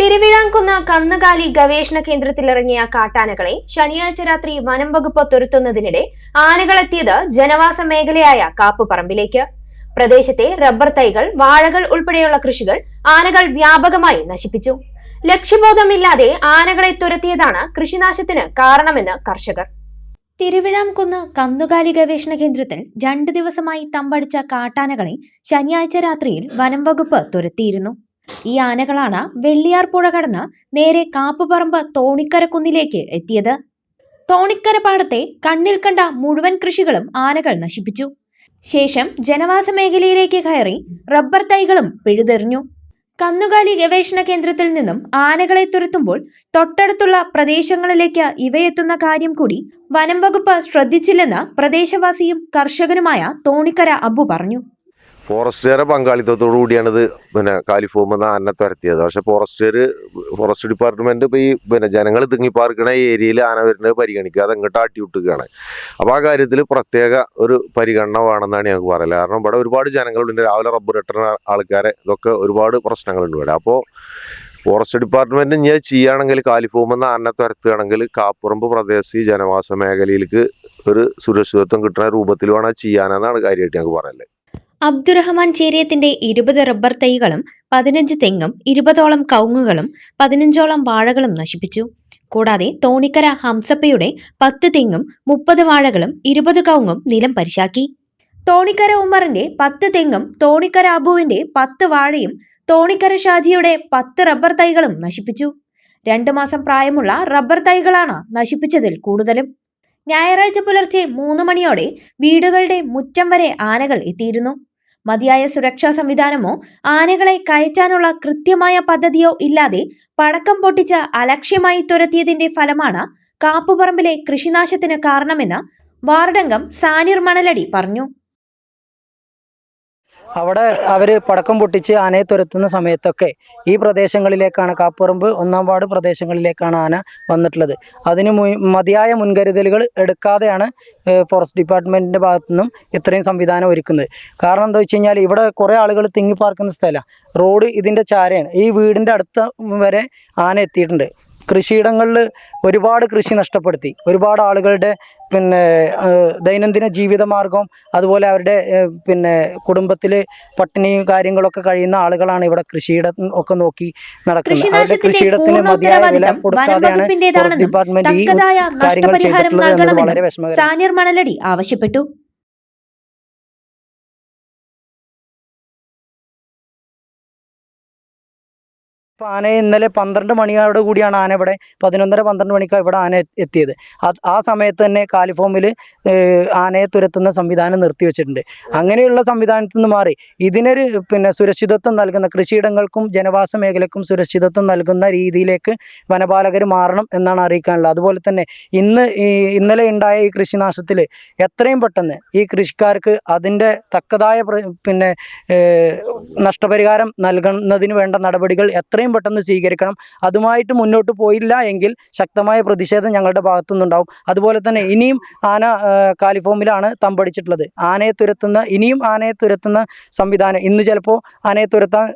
തിരുവിഴാംകുന്ന് കന്നുകാലി ഗവേഷണ കേന്ദ്രത്തിലിറങ്ങിയ കാട്ടാനകളെ ശനിയാഴ്ച രാത്രി വനം വകുപ്പ് തുരത്തുന്നതിനിടെ ആനകളെത്തിയത് ജനവാസ മേഖലയായ കാപ്പുപറമ്പിലേക്ക്. പ്രദേശത്തെ റബ്ബർ തൈകൾ, വാഴകൾ ഉൾപ്പെടെയുള്ള കൃഷികൾ ആനകൾ വ്യാപകമായി നശിപ്പിച്ചു. ലക്ഷ്യബോധമില്ലാതെ ആനകളെ തുരത്തിയതാണ് കൃഷിനാശത്തിന് കാരണമെന്ന് കർഷകർ. തിരുവിഴാംകുന്ന് കന്നുകാലി ഗവേഷണ കേന്ദ്രത്തിൽ 2 ദിവസമായി തമ്പടിച്ച കാട്ടാനകളെ ശനിയാഴ്ച രാത്രിയിൽ വനം വകുപ്പ് തുരത്തിയിരുന്നു. ഈ ആനകളാണ് വെള്ളിയാർ പുഴ കടന്ന് നേരെ കാപ്പുപറമ്പ് തോണിക്കര കുന്നിലേക്ക് എത്തിയത്. തോണിക്കര പാടത്തെ കണ്ണിൽ കണ്ട മുഴുവൻ കൃഷികളും ആനകൾ നശിപ്പിച്ചു. ശേഷം ജനവാസ മേഖലയിലേക്ക് കയറി റബ്ബർ തൈകളും പിഴുതെറിഞ്ഞു. കന്നുകാലി ഗവേഷണ കേന്ദ്രത്തിൽ നിന്നും ആനകളെ തുരത്തുമ്പോൾ തൊട്ടടുത്തുള്ള പ്രദേശങ്ങളിലേക്ക് ഇവയെത്തുന്ന കാര്യം കൂടി വനം വകുപ്പ് ശ്രദ്ധിച്ചില്ലെന്ന് പ്രദേശവാസിയും കർഷകനുമായ തോണിക്കര അബു പറഞ്ഞു. ഫോറസ്റ്റുകാരെ പങ്കാളിത്തത്തോടു കൂടിയാണ് ഇത് കാലിഫോമിൽ ആനനെ തുരത്തിയത്. പക്ഷെ ഫോറസ്റ്റ് ഡിപ്പാർട്ട്മെന്റ് ഇപ്പൊ ജനങ്ങൾ തിങ്ങിപ്പാർക്കണ ഏരിയയിൽ ആന വരുന്നത് പരിഗണിക്കാതെ അങ്ങോട്ട് ആട്ടിവിട്ടുകയാണ്. അപ്പോൾ ആ കാര്യത്തിൽ പ്രത്യേക ഒരു പരിഗണന വേണമെന്നാണ് ഞങ്ങൾക്ക് പറയുന്നത്. കാരണം ഇവിടെ ഒരുപാട് ജനങ്ങളുണ്ട്, രാവിലെ റബ്ബർ വെട്ടുന്ന ആൾക്കാരെ, ഇതൊക്കെ ഒരുപാട് പ്രശ്നങ്ങളുണ്ട് ഇവിടെ. അപ്പോൾ ഫോറസ്റ്റ് ഡിപ്പാർട്ട്മെന്റ് ഇനി ചെയ്യുകയാണെങ്കിൽ കാലിഫോമിൽ ആനനെ തുരത്തുകയാണെങ്കിൽ കാപ്പുറമ്പ് പ്രദേശി ജനവാസ മേഖലയിലേക്ക് ഒരു സുരക്ഷിതത്വം കിട്ടുന്ന രൂപത്തിൽ വേണം ചെയ്യാനെന്നാണ് കാര്യമായിട്ട് ഞങ്ങൾക്ക് പറയുന്നത്. അബ്ദുറഹ്മാൻ ചേരിയത്തിന്റെ 20 റബ്ബർ തൈകളും 15 തെങ്ങും 20ഓളം കവുങ്ങുകളും 15ഓളം വാഴകളും നശിപ്പിച്ചു. കൂടാതെ തോണിക്കര ഹംസപ്പയുടെ 10 തെങ്ങും 30 വാഴകളും 20 കവുങ്ങും നിലം പരിശാക്കി. തോണിക്കര ഉമ്മറിന്റെ 10 തെങ്ങും തോണിക്കര അബുവിന്റെ 10 വാഴയും തോണിക്കര ഷാജിയുടെ 10 റബ്ബർ തൈകളും നശിപ്പിച്ചു. 2 മാസം പ്രായമുള്ള റബ്ബർ തൈകളാണ് നശിപ്പിച്ചതിൽ കൂടുതലും. ഞായറാഴ്ച പുലർച്ചെ 3 മണിയോടെ വീടുകളുടെ മുറ്റം വരെ ആനകൾ എത്തിയിരുന്നു. മതിയായ സുരക്ഷാ സംവിധാനമോ ആനകളെ കയറ്റാനുള്ള കൃത്യമായ പദ്ധതിയോ ഇല്ലാതെ പടക്കം പൊട്ടിച്ച് അലക്ഷ്യമായി തുരത്തിയതിന്റെ ഫലമാണ് കാപ്പുപറമ്പിലെ കൃഷിനാശത്തിന് കാരണമെന്ന് വാർഡംഗം സാനിർ മണലടി പറഞ്ഞു. അവിടെ അവർ പടക്കം പൊട്ടിച്ച് ആനയെ തുരത്തുന്ന സമയത്തൊക്കെ ഈ പ്രദേശങ്ങളിലേക്കാണ്, കാപ്പുറമ്പ് 1-ാം വാർഡ് പ്രദേശങ്ങളിലേക്കാണ് ആന വന്നിട്ടുള്ളത്. അതിന് മതിയായ മുൻകരുതലുകൾ എടുക്കാതെയാണ് ഫോറസ്റ്റ് ഡിപ്പാർട്ട്മെൻറ്റിൻ്റെ ഭാഗത്തു നിന്നും ഇത്രയും സംവിധാനം ഒരുക്കുന്നത്. കാരണം എന്താ വെച്ച് കഴിഞ്ഞാൽ ഇവിടെ കുറേ ആളുകൾ തിങ്ങിപ്പാർക്കുന്ന സ്ഥലമാണ്, റോഡ് ഇതിൻ്റെ ചാരയാണ്. ഈ വീടിൻ്റെ അടുത്ത് വരെ ആന എത്തിയിട്ടുണ്ട്. കൃഷിയിടങ്ങളിൽ ഒരുപാട് കൃഷി നഷ്ടപ്പെടുത്തി, ഒരുപാട് ആളുകളുടെ ദൈനംദിന ജീവിതമാർഗം, അതുപോലെ അവരുടെ കുടുംബത്തിൽ പട്ടിണിയും കാര്യങ്ങളൊക്കെ കഴിയുന്ന ആളുകളാണ് ഇവിടെ കൃഷിയിടം ഒക്കെ നോക്കി നടക്കുന്നത്. അവരുടെ കൃഷിയിടത്തിന് മതിയായ വില കൊടുക്കാതെയാണ് ഫോറസ്റ്റ് ഡിപ്പാർട്ട്മെന്റ് ഈ കാര്യങ്ങൾ ചെയ്തിട്ടുള്ളത് എന്നത് വളരെ വിഷമകരമാണ്. സാനിർ മണലടി ആവശ്യപ്പെട്ടു. ആനയെ ഇന്നലെ 12 മണിയോട് കൂടിയാണ് ആന ഇവിടെ 11:30-12 മണിക്കാണ് ഇവിടെ ആന എത്തിയത്. ആ സമയത്ത് തന്നെ കാലിഫോമിൽ ആനയെ തുരത്തുന്ന സംവിധാനം നിർത്തിവെച്ചിട്ടുണ്ട്. അങ്ങനെയുള്ള സംവിധാനത്തിൽ നിന്ന് മാറി ഇതിനൊരു സുരക്ഷിതത്വം നൽകുന്ന, കൃഷിയിടങ്ങൾക്കും ജനവാസ മേഖലക്കും സുരക്ഷിതത്വം നൽകുന്ന രീതിയിലേക്ക് വനപാലകർ മാറണം എന്നാണ് അറിയിക്കാനുള്ളത്. അതുപോലെ തന്നെ ഇന്നലെ ഉണ്ടായ ഈ കൃഷിനാശത്തിൽ എത്രയും പെട്ടെന്ന് ഈ കൃഷിക്കാർക്ക് അതിൻ്റെ തക്കതായ നഷ്ടപരിഹാരം നൽകുന്നതിന് വേണ്ട നടപടികൾ എത്രയും പെട്ടെന്ന് സ്വീകരിക്കണം. അതുമായിട്ട് മുന്നോട്ട് പോയില്ല എങ്കിൽ ശക്തമായ പ്രതിഷേധം ഞങ്ങളുടെ ഭാഗത്തു നിന്നുണ്ടാവും. അതുപോലെ തന്നെ ഇനിയും ആന കാലിഫോമിലാണ് തമ്പടിച്ചിട്ടുള്ളത്. ഇനിയും ആനയെ തുരത്തുന്ന സംവിധാനം ഇന്ന് ചിലപ്പോൾ ആനയെ തുരത്താൻ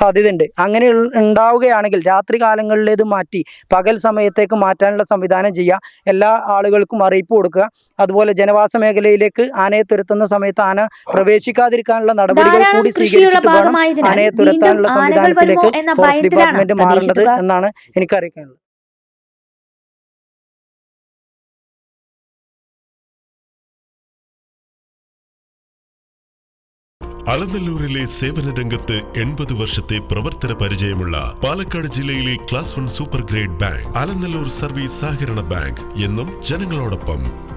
സാധ്യതയുണ്ട്. അങ്ങനെ ഉണ്ടാവുകയാണെങ്കിൽ രാത്രി കാലങ്ങളിലേത് മാറ്റി പകൽ സമയത്തേക്ക് മാറ്റാനുള്ള സംവിധാനം ചെയ്യുക. എല്ലാ ആളുകൾക്കും അറിയിപ്പ് കൊടുക്കുക. അതുപോലെ ജനവാസ മേഖലയിലേക്ക് ആനയെ തുരത്തുന്ന സമയത്ത് ആന പ്രവേശിക്കാതിരിക്കാനുള്ള നടപടികൾ കൂടി സ്വീകരിച്ചിട്ട് വേണം ആനയെ തുരത്താനുള്ള സംവിധാനത്തിലേക്ക് ഫോറസ്റ്റ് ഡിപ്പാർട്ട്മെന്റ് മാറേണ്ടത് എന്നാണ് എനിക്കറിയിക്കാനുള്ളത്. അലനല്ലൂരിലെ സേവന രംഗത്ത് 80 വർഷത്തെ പ്രവർത്തന പരിചയമുള്ള പാലക്കാട് ജില്ലയിലെ class 1 super grade bank Alanallur service സഹകരണ ബാങ്ക് എന്നും ജനങ്ങളോടൊപ്പം.